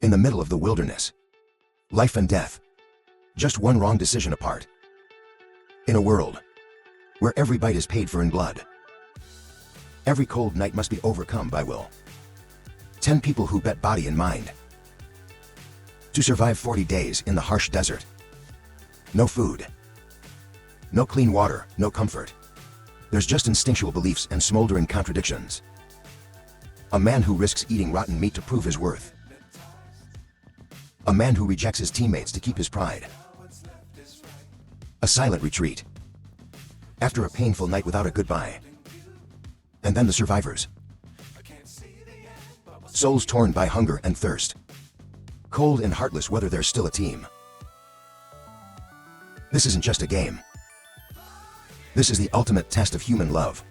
In the middle of the wilderness. Life and death. Just one wrong decision apart. In a world where every bite is paid for in blood. Every cold night must be overcome by will. 10 people who bet body and mind to survive 40 days in the harsh desert. No food. No clean water, no comfort. There's just instinctual beliefs and smoldering contradictions. A man who risks eating rotten meat to prove his worth. A man who rejects his teammates to keep his pride. A silent retreat. After a painful night without a goodbye. And then the survivors. Souls torn by hunger and thirst. Cold and heartless whether there's still a team. This isn't just a game. This is the ultimate test of human love.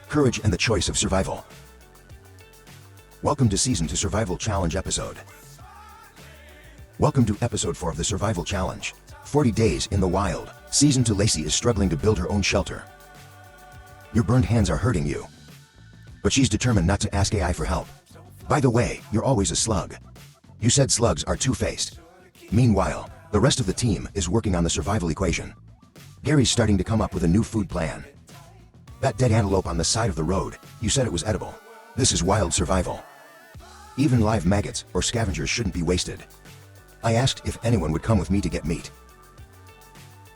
Courage and the choice of survival. Welcome to Season 2 Survival Challenge episode. Welcome to episode 4 of the Survival Challenge. 40 days in the wild. Season 2. Lacey is struggling to build her own shelter. Your burned hands are hurting you. But she's determined not to ask AI for help. By the way, you're always a slug. You said slugs are two-faced. Meanwhile, the rest of the team is working on the survival equation. Gary's starting to come up with a new food plan. That dead antelope on the side of the road, you said it was edible. This is wild survival. Even live maggots or scavengers shouldn't be wasted. I asked if anyone would come with me to get meat.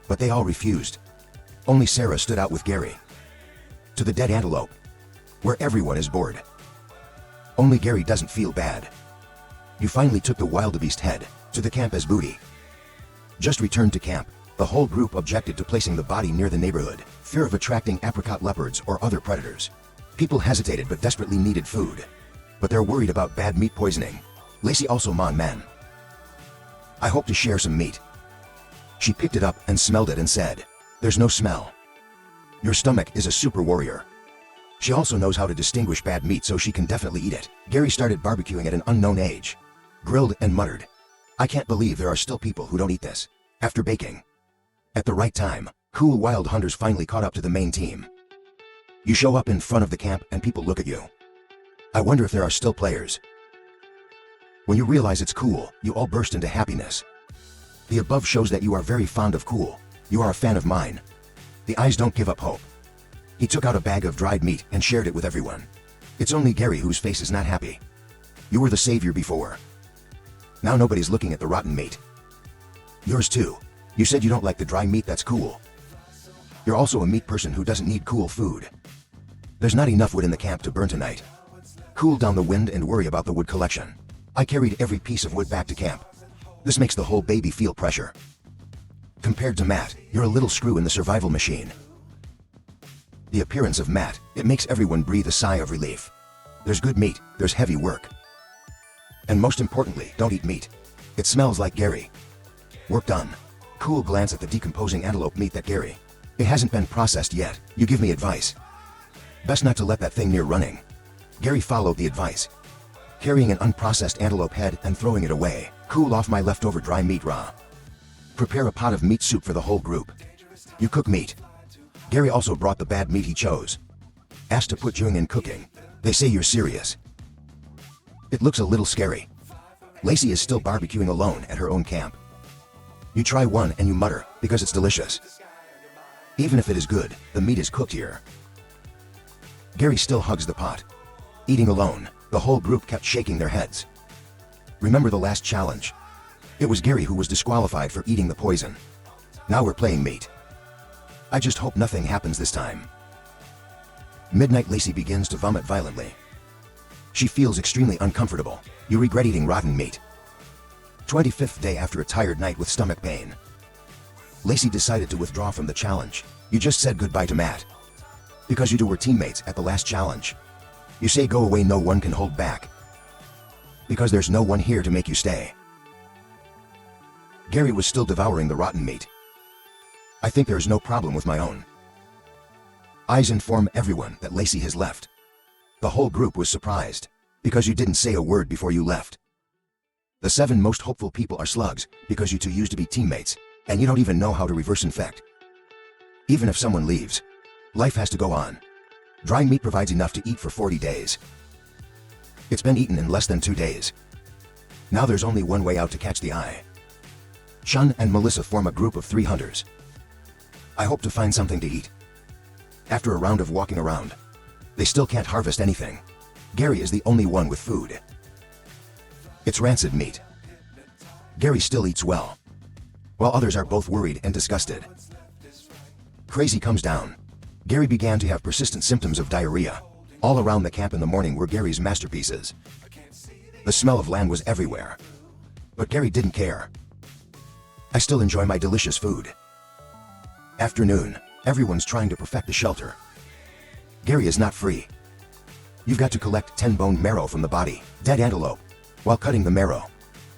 But they all refused. Only Sarah stood out with Gary. To the dead antelope. Where everyone is bored. Only Gary doesn't feel bad. You finally took the wildebeest head to the camp as booty. Just returned to camp. The whole group objected to placing the body near the neighborhood. Fear of attracting apricot leopards or other predators. People hesitated but desperately needed food. But they're worried about bad meat poisoning. Lacey also man. I hope to share some meat. She picked it up and smelled it and said, "There's no smell. Your stomach is a super warrior." She also knows how to distinguish bad meat, so she can definitely eat it. Gary started barbecuing at an unknown age. Grilled and muttered, "I can't believe there are still people who don't eat this." After baking. At the right time, cool wild hunters finally caught up to the main team. You show up in front of the camp and people look at you. I wonder if there are still players. When you realize it's cool, you all burst into happiness. The above shows that you are very fond of cool. You are a fan of mine. The eyes don't give up hope. He took out a bag of dried meat and shared it with everyone. It's only Gary whose face is not happy. You were the savior before. Now nobody's looking at the rotten meat. Yours too. You said you don't like the dry meat, that's cool. You're also a meat person who doesn't need cool food. There's not enough wood in the camp to burn tonight. Cool down the wind and worry about the wood collection. I carried every piece of wood back to camp. This makes the whole baby feel pressure. Compared to Matt, you're a little screw in the survival machine. The appearance of Matt, it makes everyone breathe a sigh of relief. There's good meat, there's heavy work. And most importantly, don't eat meat. It smells like Gary. Work done. Cool glance at the decomposing antelope meat that Gary. It hasn't been processed yet, you give me advice. Best not to let that thing near running. Gary followed the advice. Carrying an unprocessed antelope head and throwing it away. Cool off my leftover dry meat raw. Prepare a pot of meat soup for the whole group. You cook meat. Gary also brought the bad meat he chose. Asked to put Jung in cooking. They say you're serious. It looks a little scary. Lacey is still barbecuing alone at her own camp. You try one and you mutter, because it's delicious. Even if it is good, the meat is cooked here. Gary still hugs the pot. Eating alone, the whole group kept shaking their heads. Remember the last challenge? It was Gary who was disqualified for eating the poison. Now we're playing meat. I just hope nothing happens this time. Midnight. Lacey begins to vomit violently. She feels extremely uncomfortable. You regret eating rotten meat. 25th day after a tired night with stomach pain. Lacey decided to withdraw from the challenge. You just said goodbye to Matt. Because you two were teammates at the last challenge. You say go away, no one can hold back. Because there's no one here to make you stay. Gary was still devouring the rotten meat. I think there is no problem with my own. Eyes inform everyone that Lacey has left. The whole group was surprised. Because you didn't say a word before you left. The 7 most hopeful people are slugs, because you two used to be teammates, and you don't even know how to reverse infect. Even if someone leaves, life has to go on. Dry meat provides enough to eat for 40 days. It's been eaten in less than 2 days. Now there's only one way out to catch the eye. Sean and Melissa form a group of 3 hunters. I hope to find something to eat. After a round of walking around, they still can't harvest anything. Gary is the only one with food. It's rancid meat. Gary still eats well, while others are both worried and disgusted. Crazy comes down. Gary began to have persistent symptoms of diarrhea. All around the camp in the morning were Gary's masterpieces. The smell of land was everywhere. But Gary didn't care. I still enjoy my delicious food. Afternoon, everyone's trying to perfect the shelter. Gary is not free. You've got to collect 10 bone marrow from the body, dead antelope. While cutting the marrow,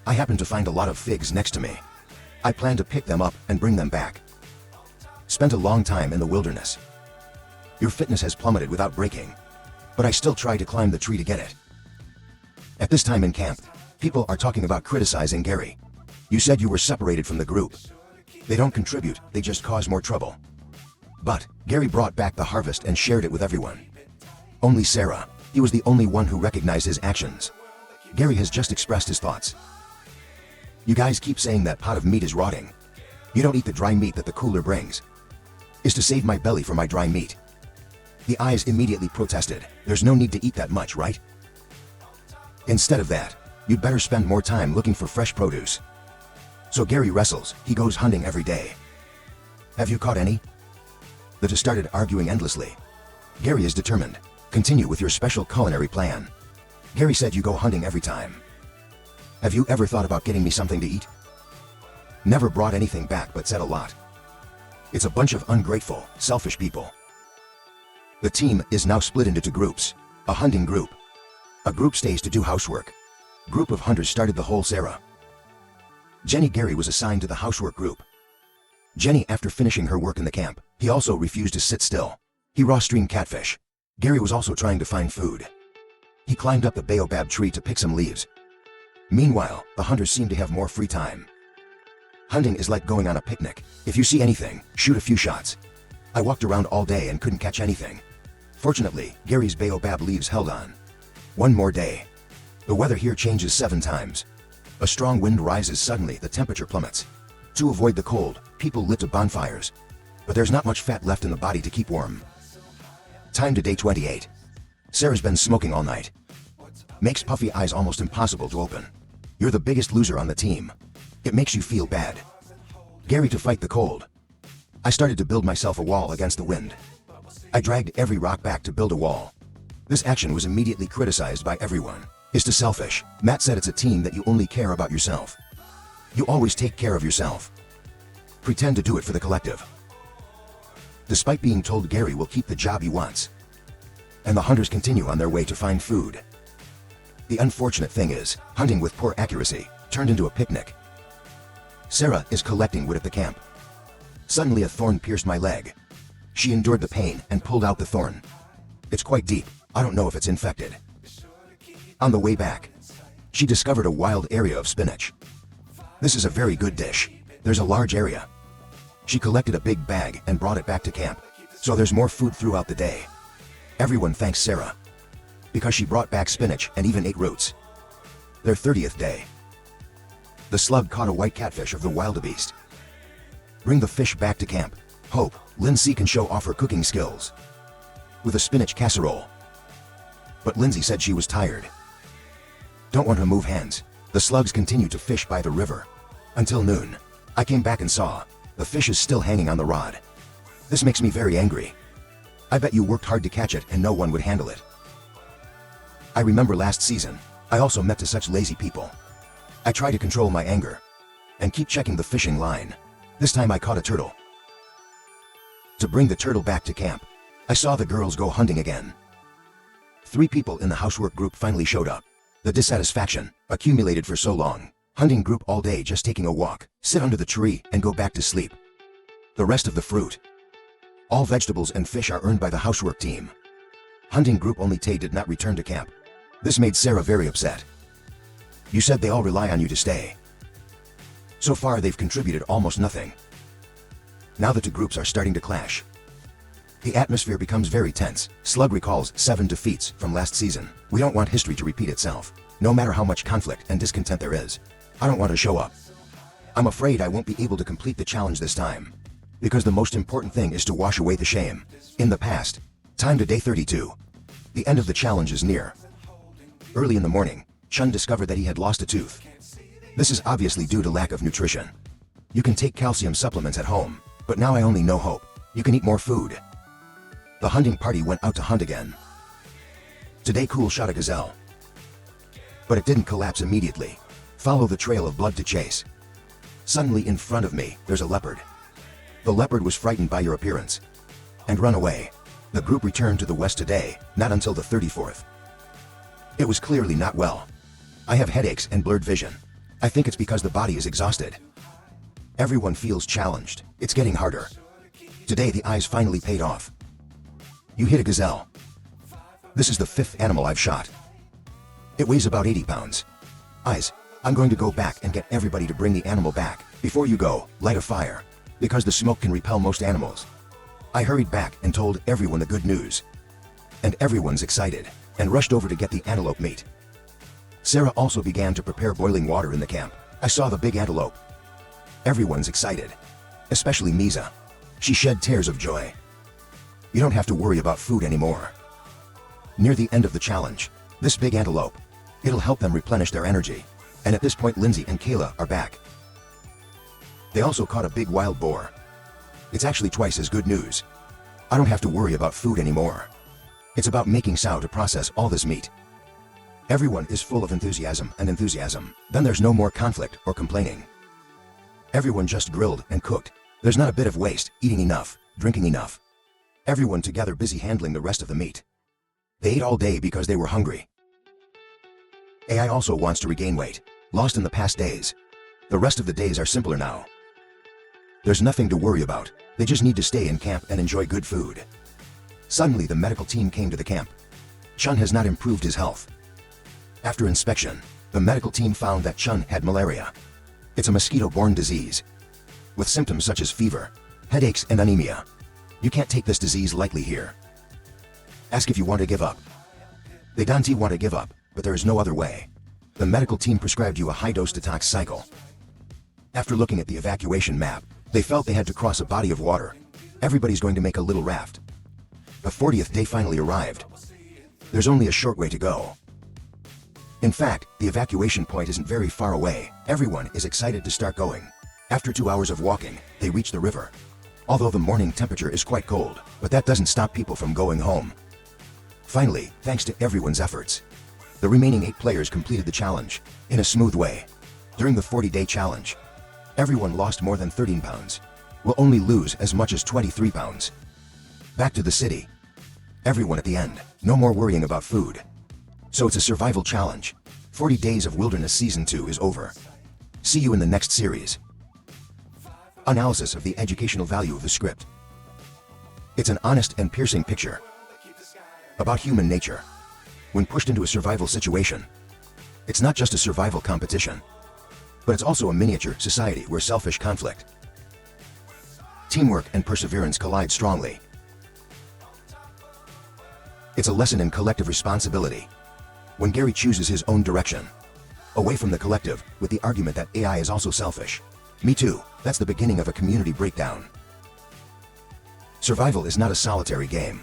I happen to find a lot of figs next to me. I plan to pick them up and bring them back. Spent a long time in the wilderness. Your fitness has plummeted without breaking, but I still try to climb the tree to get it. At this time in camp, people are talking about criticizing Gary. You said you were separated from the group. They don't contribute, they just cause more trouble. But Gary brought back the harvest and shared it with everyone. Only Sarah, he was the only one who recognized his actions. Gary has just expressed his thoughts. You guys keep saying that pot of meat is rotting. You don't eat the dry meat that the cooler brings. Is to save my belly for my dry meat. The eyes immediately protested. There's no need to eat that much, right? Instead of that, you'd better spend more time looking for fresh produce. So Gary wrestles, he goes hunting every day. Have you caught any? The two started arguing endlessly. Gary is determined. Continue with your special culinary plan. Gary said you go hunting every time. Have you ever thought about getting me something to eat? Never brought anything back but said a lot. It's a bunch of ungrateful, selfish people. The team is now split into 2 groups. A hunting group. A group stays to do housework. Group of hunters started the whole Sarah. Gary was assigned to the housework group. Jenny, after finishing her work in the camp, he also refused to sit still. He raw streamed catfish. Gary was also trying to find food. He climbed up the baobab tree to pick some leaves. Meanwhile, the hunters seem to have more free time. Hunting is like going on a picnic. If you see anything, shoot a few shots. I walked around all day and couldn't catch anything. Fortunately, Gary's baobab leaves held on. One more day. The weather here changes 7 times. A strong wind rises suddenly, the temperature plummets. To avoid the cold, people lit to bonfires. But there's not much fat left in the body to keep warm. Time to day 28. Sarah's been smoking all night. Makes puffy eyes almost impossible to open. You're the biggest loser on the team. It makes you feel bad. Gary, to fight the cold, I started to build myself a wall against the wind. I dragged every rock back to build a wall. This action was immediately criticized by everyone. It's too selfish. Matt said it's a team that you only care about yourself. You always take care of yourself. Pretend to do it for the collective. Despite being told Gary will keep the job he wants. And the hunters continue on their way to find food. The unfortunate thing is, hunting with poor accuracy turned into a picnic. Sarah is collecting wood at the camp. Suddenly a thorn pierced my leg. She endured the pain and pulled out the thorn. It's quite deep. I don't know if it's infected. On the way back, she discovered a wild area of spinach. This is a very good dish. There's a large area. She collected a big bag and brought it back to camp, so there's more food throughout the day. Everyone thanks Sarah, because she brought back spinach and even ate roots. Their 30th day. The slug caught a white catfish of the wildebeest. Bring the fish back to camp. Hope Lindsay can show off her cooking skills with a spinach casserole. But Lindsay said she was tired. Don't want to move hands. The slugs continue to fish by the river. Until noon. I came back and saw the fish is still hanging on the rod. This makes me very angry. I bet you worked hard to catch it and no one would handle it. I remember last season, I also met to such lazy people. I try to control my anger and keep checking the fishing line. This time I caught a turtle. To bring the turtle back to camp, I saw the girls go hunting again. 3 people in the housework group finally showed up. The dissatisfaction, accumulated for so long. Hunting group all day just taking a walk, sit under the tree and go back to sleep. The rest of the fruit. All vegetables and fish are earned by the housework team. Hunting group only Tay did not return to camp. This made Sarah very upset. You said they all rely on you to stay. So far they've contributed almost nothing. Now the 2 groups are starting to clash. The atmosphere becomes very tense. Slug recalls 7 defeats from last season. We don't want history to repeat itself. no matter how much conflict and discontent there is. I don't want to show up. I'm afraid I won't be able to complete the challenge this time. Because the most important thing is to wash away the shame. In the past. Time to day 32. The end of the challenge is near. Early in the morning, Chun discovered that he had lost a tooth. This is obviously due to lack of nutrition. You can take calcium supplements at home, but now I only know hope. You can eat more food. The hunting party went out to hunt again. Today Cool shot a gazelle. But it didn't collapse immediately. Follow the trail of blood to chase. Suddenly in front of me, there's a leopard. The leopard was frightened by your appearance and run away. The group returned to the west today, not until the 34th. It was clearly not well. I have headaches and blurred vision. I think it's because the body is exhausted. Everyone feels challenged. It's getting harder. Today the eyes finally paid off. You hit a gazelle. This is the 5th animal I've shot. It weighs about 80 pounds. Eyes, I'm going to go back and get everybody to bring the animal back. Before you go, light a fire. Because the smoke can repel most animals. I hurried back and told everyone the good news. And everyone's excited, and rushed over to get the antelope meat. Sarah also began to prepare boiling water in the camp. I saw the big antelope. Everyone's excited. Especially Misa. She shed tears of joy. You don't have to worry about food anymore. Near the end of the challenge, this big antelope, it'll help them replenish their energy. And at this point Lindsay and Kayla are back. They also caught a big wild boar. It's actually twice as good news. I don't have to worry about food anymore. It's about making sow to process all this meat. Everyone is full of enthusiasm. Then there's no more conflict or complaining. Everyone just grilled and cooked. There's not a bit of waste, eating enough, drinking enough. Everyone together busy handling the rest of the meat. They ate all day because they were hungry. AI also wants to regain weight, lost in the past days. The rest of the days are simpler now. There's nothing to worry about. They just need to stay in camp and enjoy good food. Suddenly the medical team came to the camp. Chun has not improved his health. After inspection, the medical team found that Chun had malaria. It's a mosquito-borne disease, with symptoms such as fever, headaches and anemia. You can't take this disease lightly here. Ask if you want to give up. They don't want to give up, but there is no other way. The medical team prescribed you a high-dose detox cycle. After looking at the evacuation map, they felt they had to cross a body of water. Everybody's going to make a little raft. The 40th day finally arrived. There's only a short way to go. In fact, the evacuation point isn't very far away. Everyone is excited to start going. After 2 hours of walking, they reach the river. Although the morning temperature is quite cold, but that doesn't stop people from going home. Finally, thanks to everyone's efforts, the remaining 8 players completed the challenge in a smooth way. During the 40-day challenge, everyone lost more than 13 pounds. Will only lose as much as 23 pounds. Back to the city. Everyone at the end, no more worrying about food. So it's a survival challenge. 40 Days of Wilderness Season 2 is over. See you in the next series. Analysis of the educational value of the script. It's an honest and piercing picture about human nature. When pushed into a survival situation, it's not just a survival competition, but it's also a miniature society where selfish conflict, teamwork and perseverance collide strongly. It's a lesson in collective responsibility. When Gary chooses his own direction, away from the collective, with the argument that AI is also selfish. Me too, that's the beginning of a community breakdown. Survival is not a solitary game.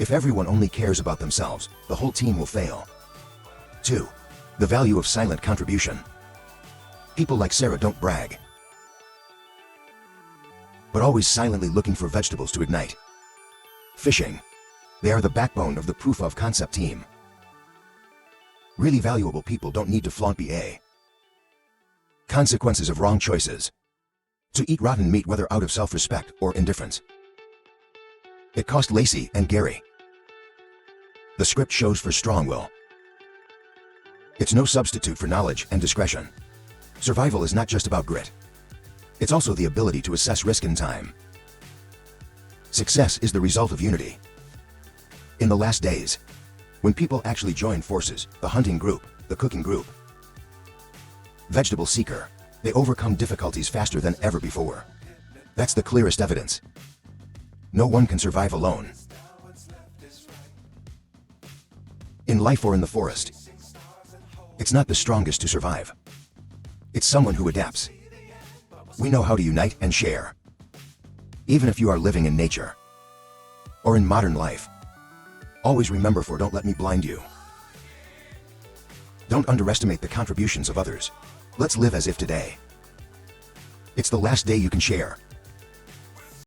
If everyone only cares about themselves, the whole team will fail. 2. The value of silent contribution. People like Sarah don't brag, but always silently looking for vegetables to ignite. Fishing. They are the backbone of the proof of concept team. Really valuable people don't need to flaunt BA. Consequences of wrong choices. To eat rotten meat whether out of self-respect or indifference. It cost Lacey and Gary. The script shows for strong will. It's no substitute for knowledge and discretion. Survival is not just about grit. It's also the ability to assess risk in time. Success is the result of unity. In the last days, when people actually join forces, the hunting group, the cooking group, vegetable seeker, they overcome difficulties faster than ever before. That's the clearest evidence. No one can survive alone. In life or in the forest, It's not the strongest to survive. It's someone who adapts. We know how to unite and share. Even if you are living in nature or in modern life, always remember, for don't let me blind you. Don't underestimate the contributions of others. Let's live as if today it's the last day you can share.